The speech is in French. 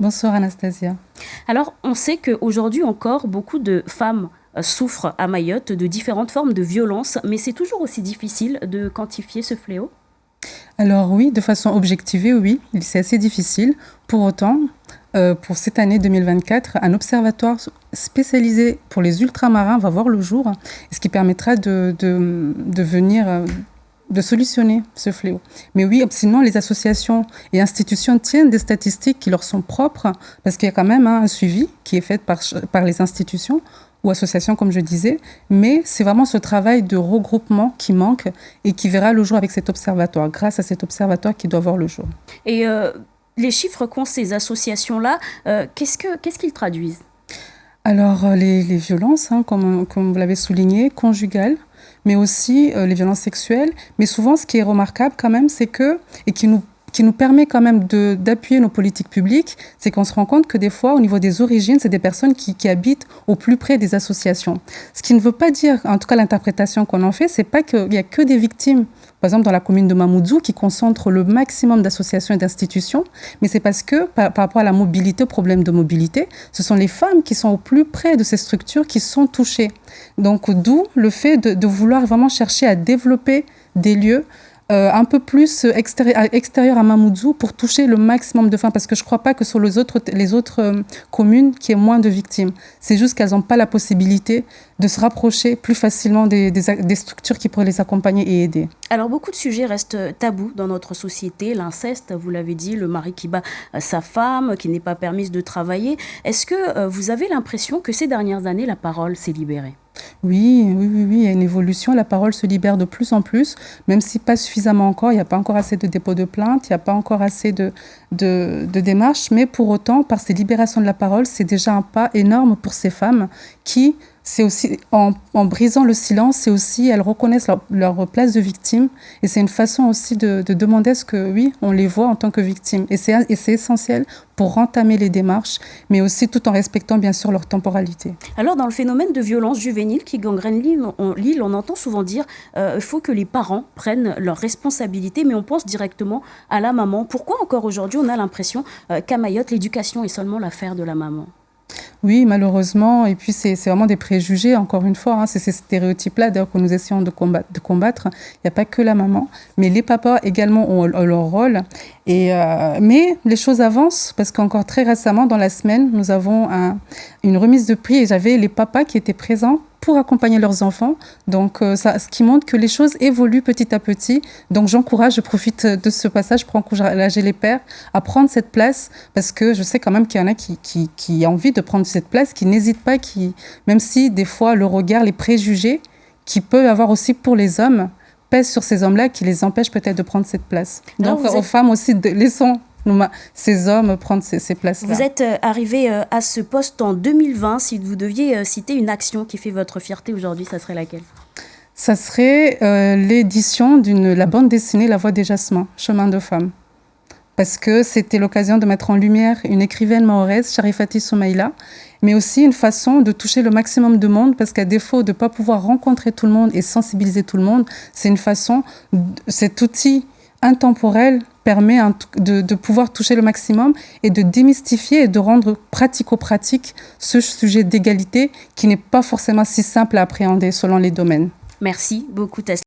Bonsoir Anastasia. Alors, on sait qu'aujourd'hui encore, beaucoup de femmes souffrent à Mayotte de différentes formes de violence, mais c'est toujours aussi difficile de quantifier ce fléau. Alors oui, de façon objectivée, oui, c'est assez difficile. Pour autant, pour cette année 2024, un observatoire spécialisé pour les ultramarins va voir le jour, ce qui permettra de solutionner ce fléau. Mais oui, sinon, les associations et institutions tiennent des statistiques qui leur sont propres, parce qu'il y a quand même un suivi qui est fait par les institutions ou associations, comme je disais, mais c'est vraiment ce travail de regroupement qui manque et qui verra le jour avec cet observatoire, grâce à cet observatoire qui doit voir le jour. Et les chiffres qu'ont ces associations-là, qu'est-ce qu'ils traduisent ? Alors, les violences, comme vous l'avez souligné, conjugales, mais aussi les violences sexuelles. Mais souvent, ce qui est remarquable quand même, c'est que, et qui nous permet quand même d'appuyer nos politiques publiques, c'est qu'on se rend compte que des fois, au niveau des origines, c'est des personnes qui habitent au plus près des associations. Ce qui ne veut pas dire, en tout cas l'interprétation qu'on en fait, c'est pas qu'il n'y a que des victimes. Par exemple, dans la commune de Mamoudzou, qui concentre le maximum d'associations et d'institutions, mais c'est parce que, par rapport à la mobilité, au problème de mobilité, ce sont les femmes qui sont au plus près de ces structures qui sont touchées. Donc, d'où le fait de vouloir vraiment chercher à développer des lieux un peu plus extérieur à Mamoudzou pour toucher le maximum de femmes, parce que je ne crois pas que sur les autres communes qu'il y ait moins de victimes. C'est juste qu'elles n'ont pas la possibilité de se rapprocher plus facilement des structures qui pourraient les accompagner et aider. Alors, beaucoup de sujets restent tabous dans notre société. L'inceste, vous l'avez dit, le mari qui bat sa femme, qui n'est pas permise de travailler. Est-ce que vous avez l'impression que ces dernières années, la parole s'est libérée ? Oui, il y a une évolution. La parole se libère de plus en plus, même si pas suffisamment encore. Il n'y a pas encore assez de dépôts de plaintes, il n'y a pas encore assez de démarches. Mais pour autant, par ces libérations de la parole, c'est déjà un pas énorme pour ces femmes qui, c'est aussi, en brisant le silence, c'est aussi, elles reconnaissent leur place de victime. Et c'est une façon aussi de demander à ce que, oui, on les voit en tant que victimes. Et c'est essentiel pour entamer les démarches, mais aussi tout en respectant bien sûr leur temporalité. Alors, dans le phénomène de violence juvénile qui gangrène l'île, on entend souvent dire qu'il faut que les parents prennent leurs responsabilités, mais on pense directement à la maman. Pourquoi encore aujourd'hui on a l'impression qu'à Mayotte, l'éducation est seulement l'affaire de la maman ? Oui, malheureusement, et puis c'est vraiment des préjugés, encore une fois, c'est ces stéréotypes-là d'ailleurs que nous essayons de combattre. Il n'y a pas que la maman, mais les papas également ont leur rôle. Mais les choses avancent, parce qu'encore très récemment, dans la semaine, nous avons une remise de prix et j'avais les papas qui étaient présents pour accompagner leurs enfants. Donc, ce qui montre que les choses évoluent petit à petit. Donc, je profite de ce passage pour encourager les pères à prendre cette place, parce que je sais quand même qu'il y en a qui ont envie de prendre cette place, qui n'hésitent pas, même si des fois le regard, les préjugés qu'il peut y avoir aussi pour les hommes pèsent sur ces hommes-là, qui les empêchent peut-être de prendre cette place. Donc, aux femmes aussi, laissons ces hommes prendre ces places-là. Vous êtes arrivé à ce poste en 2020. Si vous deviez citer une action qui fait votre fierté aujourd'hui, ça serait laquelle ? Ça serait l'édition de la bande dessinée La Voix des Jasmins, Chemin de femme. Parce que c'était l'occasion de mettre en lumière une écrivaine mahoraise, Sharifati Soumaïla, mais aussi une façon de toucher le maximum de monde, parce qu'à défaut de ne pas pouvoir rencontrer tout le monde et sensibiliser tout le monde, c'est une façon, cet outil intemporel permet de pouvoir toucher le maximum et de démystifier et de rendre pratico-pratique ce sujet d'égalité qui n'est pas forcément si simple à appréhender selon les domaines. Merci beaucoup, Tesla.